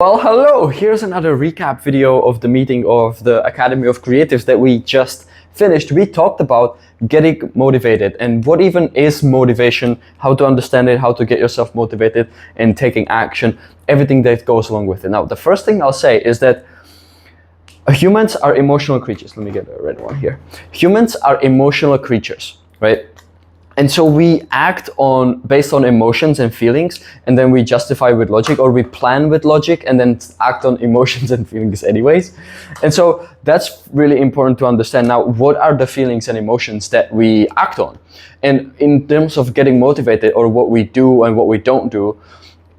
Well, hello! Here's another recap video of the meeting of the Academy of Creatives that we just finished. We talked about getting motivated and what even is motivation, how to understand it, how to get yourself motivated and taking action, everything that goes along with it. Now, the first thing I'll say is that humans are emotional creatures. Let me get a red one here. Humans are emotional creatures, right? And so we act based on emotions and feelings, and then we justify with logic, or we plan with logic and then act on emotions and feelings anyways. And so that's really important to understand. Now, what are the feelings and emotions that we act on? And in terms of getting motivated, or what we do and what we don't do,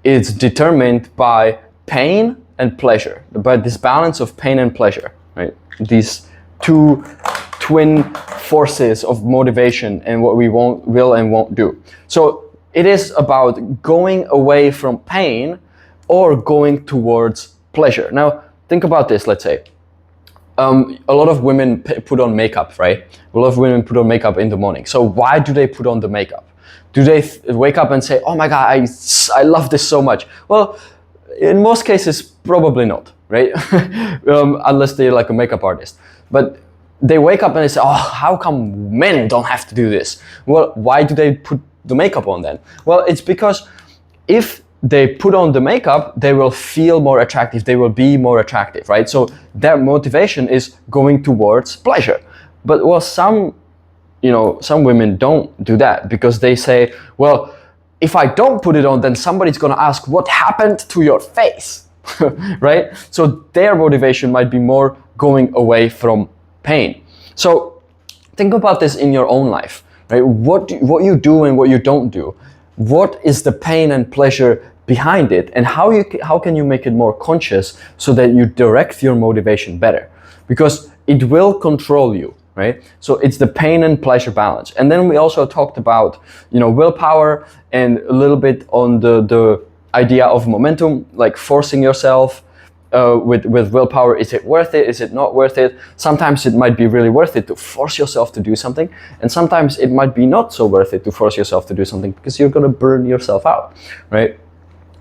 it's determined by pain and pleasure, by this balance of pain and pleasure, right? These two twin forces of motivation and what we will and won't do. So it is about going away from pain or going towards pleasure. Now think about this. Let's say a lot of women put on makeup, right? A lot of women put on makeup in the morning. So why do they put on the makeup? Do they wake up and say, oh my God, I love this so much? Well, in most cases, probably not, right? Unless they're like a makeup artist. But they wake up and they say, oh, how come men don't have to do this? Well, why do they put the makeup on then? Well, it's because if they put on the makeup, they will feel more attractive. They will be more attractive, right? So their motivation is going towards pleasure. But well, some women don't do that because they say, well, if I don't put it on, then somebody's gonna ask, what happened to your face, right? So their motivation might be more going away from pain. So think about this in your own life, right? What you do and what you don't do. What is the pain and pleasure behind it, and how can you make it more conscious so that you direct your motivation better? Because it will control you, right? So it's the pain and pleasure balance. And then we also talked about, willpower and a little bit on the idea of momentum, like forcing yourself. With willpower, is it worth it? Is it not worth it? Sometimes it might be really worth it to force yourself to do something, and sometimes it might be not so worth it to force yourself to do something because you're gonna burn yourself out, right?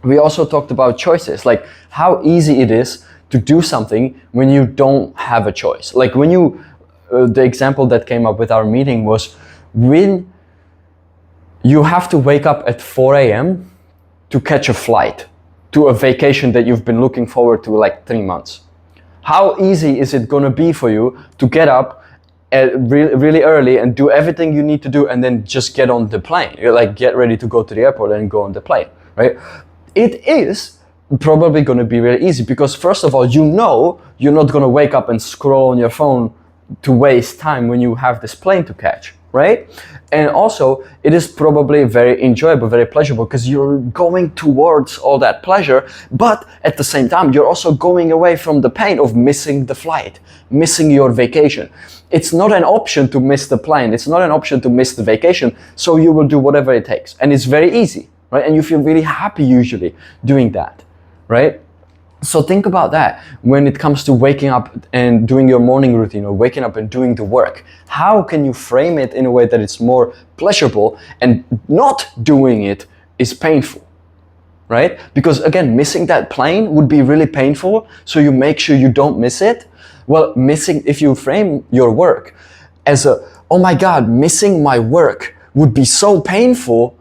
We also talked about choices, like how easy it is to do something when you don't have a choice. Like when the example that came up with our meeting was when you have to wake up at 4 a.m. to catch a flight to a vacation that you've been looking forward to like 3 months. How easy is it gonna be for you to get up really early and do everything you need to do and then just get on the plane? You're like, get ready to go to the airport and go on the plane, right? It is probably gonna be really easy because first of all, you're not gonna wake up and scroll on your phone to waste time when you have this plane to catch, right? And also, it is probably very enjoyable, very pleasurable because you're going towards all that pleasure, but at the same time, you're also going away from the pain of missing the flight, missing your vacation. It's not an option to miss the plane. It's not an option to miss the vacation. So you will do whatever it takes. And it's very easy, right? And you feel really happy usually doing that, right? So think about that when it comes to waking up and doing your morning routine, or waking up and doing the work. How can you frame it in a way that it's more pleasurable, and not doing it is painful, right? Because again, missing that plane would be really painful, so you make sure you don't miss it. Well, if you frame your work as oh my God, missing my work would be so painful,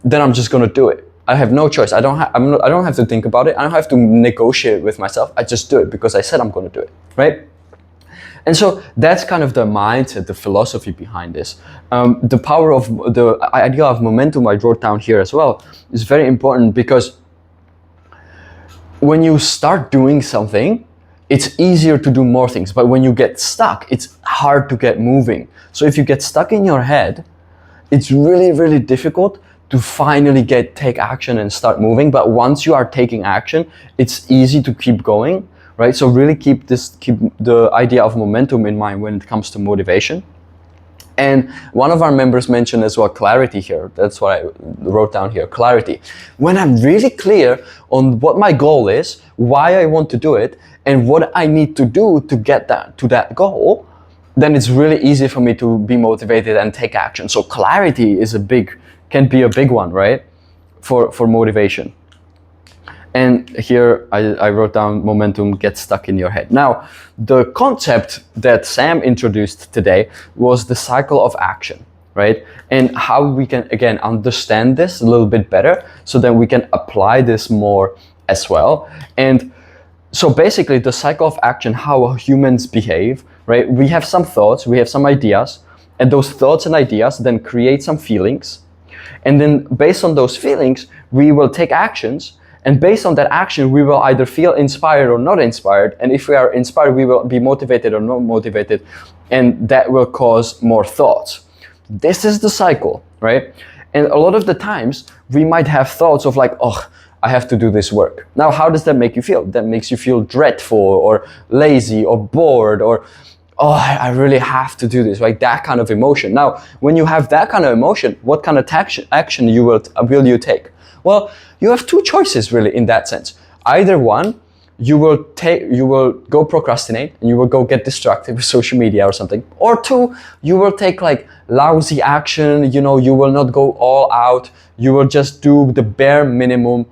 then I'm just gonna do it. I have no choice. I don't have to think about it. I don't have to negotiate with myself. I just do it because I said I'm going to do it, right? And so that's kind of the mindset, the philosophy behind this. The power of the idea of momentum I wrote down here as well is very important, because when you start doing something, it's easier to do more things. But when you get stuck, it's hard to get moving. So if you get stuck in your head, it's really, really difficult to finally take action and start moving. But once you are taking action, it's easy to keep going, right? So really keep the idea of momentum in mind when it comes to motivation. And one of our members mentioned as well clarity here. That's what I wrote down here, clarity. When I'm really clear on what my goal is, why I want to do it, and what I need to do to get to that goal, then it's really easy for me to be motivated and take action. So clarity can be a big one, right? For motivation. And here I wrote down momentum gets stuck in your head. Now, the concept that Sam introduced today was the cycle of action, right? And how we can, again, understand this a little bit better so that we can apply this more as well. And so basically the cycle of action, how humans behave, right? We have some thoughts, we have some ideas, and those thoughts and ideas then create some feelings. And then based on those feelings, we will take actions. And based on that action, we will either feel inspired or not inspired. And if we are inspired, we will be motivated or not motivated. And that will cause more thoughts. This is the cycle, right? And a lot of the times, we might have thoughts of like, oh, I have to do this work. Now, how does that make you feel? That makes you feel dreadful or lazy or bored or, oh, I really have to do this, like that kind of emotion. Now, when you have that kind of emotion, what kind of action will you take? Well, you have two choices really in that sense. Either one, you will go procrastinate and you will go get distracted with social media or something. Or two, you will take like lousy action, you will not go all out. You will just do the bare minimum.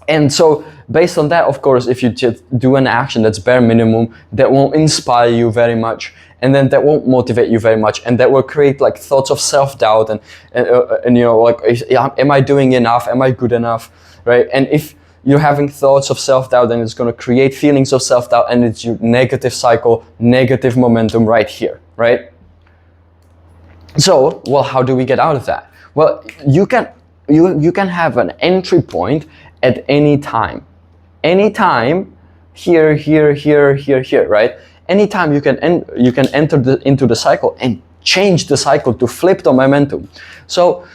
And so based on that, of course, if you just do an action that's bare minimum, that won't inspire you very much, and then that won't motivate you very much, and that will create like thoughts of self-doubt and like, am I doing enough? Am I good enough? Right? And if you're having thoughts of self-doubt, then it's going to create feelings of self-doubt, and it's your negative cycle, negative momentum right here, right? So, well, how do we get out of that? Well, you can have an entry point at any time. Anytime, here, right? Anytime you can enter into the cycle and change the cycle to flip the momentum. So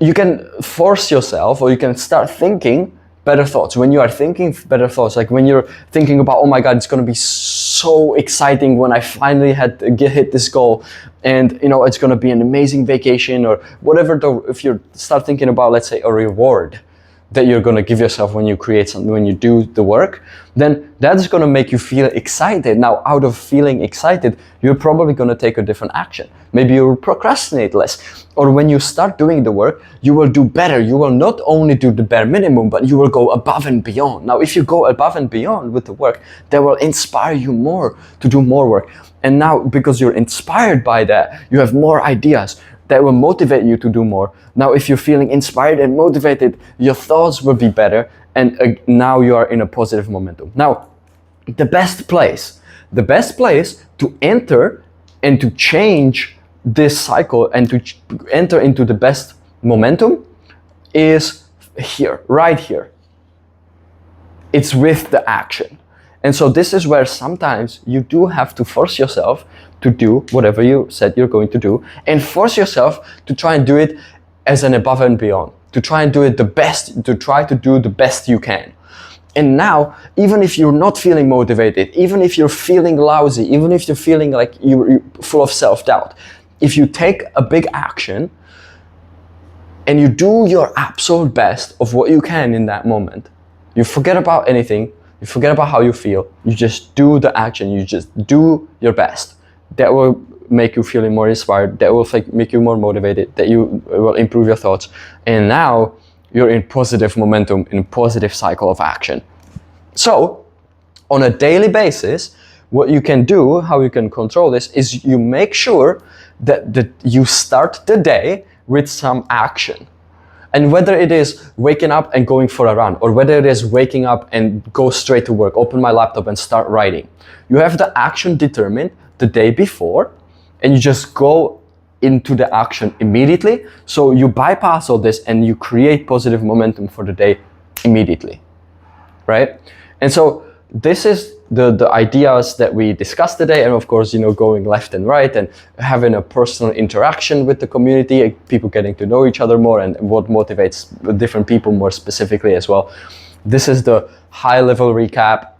you can force yourself, or you can start thinking better thoughts. When you are thinking better thoughts, like when you're thinking about, oh my God, it's going to be so exciting when I finally hit this goal, and it's going to be an amazing vacation or whatever. If you start thinking about, let's say, a reward that you're going to give yourself when you create something, when you do the work, then that's going to make you feel excited. Now, out of feeling excited, you're probably going to take a different action. Maybe you'll procrastinate less. Or when you start doing the work, you will do better. You will not only do the bare minimum, but you will go above and beyond. Now, if you go above and beyond with the work, that will inspire you more to do more work. And now, because you're inspired by that, you have more ideas that will motivate you to do more. Now, if you're feeling inspired and motivated, your thoughts will be better, and now you are in a positive momentum. Now, the best place to enter and to change this cycle and to enter into the best momentum is here, right here. It's with the action. And so this is where sometimes you do have to force yourself to do whatever you said you're going to do, and force yourself to try and do it as an above and beyond, to try and do it the best, to try to do the best you can. And now, even if you're not feeling motivated, even if you're feeling lousy, even if you're feeling like you're full of self-doubt, if you take a big action and you do your absolute best of what you can in that moment, you forget about anything, you forget about how you feel, you just do the action, you just do your best. That will make you feeling more inspired, that will make you more motivated, that you will improve your thoughts. And now you're in positive momentum, in a positive cycle of action. So on a daily basis, what you can do, how you can control this, is you make sure that you start the day with some action. And whether it is waking up and going for a run, or whether it is waking up and go straight to work, open my laptop and start writing, you have the action determined the day before, and you just go into the action immediately. So you bypass all this and you create positive momentum for the day immediately, right? And so this is the ideas that we discussed today, and of course, going left and right and having a personal interaction with the community, people getting to know each other more, and what motivates different people more specifically as well. This is the high level recap.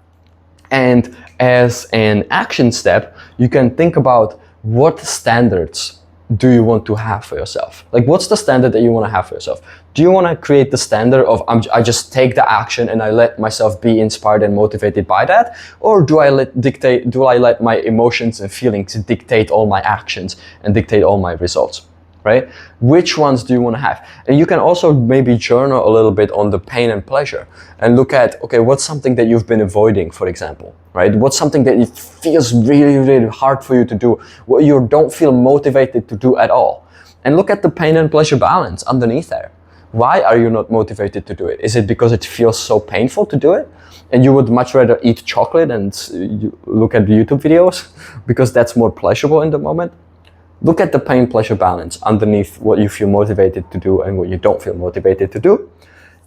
And as an action step, you can think about what standards do you want to have for yourself? Like, what's the standard that you want to have for yourself? Do you want to create the standard of I just take the action and I let myself be inspired and motivated by that? Or do I let my emotions and feelings dictate all my actions and dictate all my results, right? Which ones do you want to have? And you can also maybe journal a little bit on the pain and pleasure and look at, okay, what's something that you've been avoiding, for example, right? What's something that it feels really, really hard for you to do, what you don't feel motivated to do at all? And look at the pain and pleasure balance underneath there. Why are you not motivated to do it? Is it because it feels so painful to do it? And you would much rather eat chocolate and look at YouTube videos because that's more pleasurable in the moment? Look at the pain-pleasure balance underneath what you feel motivated to do and what you don't feel motivated to do.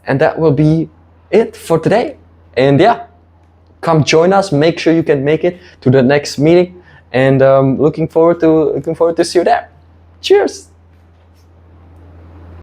And that will be it for today. And yeah, come join us. Make sure you can make it to the next meeting. And looking forward to see you there. Cheers.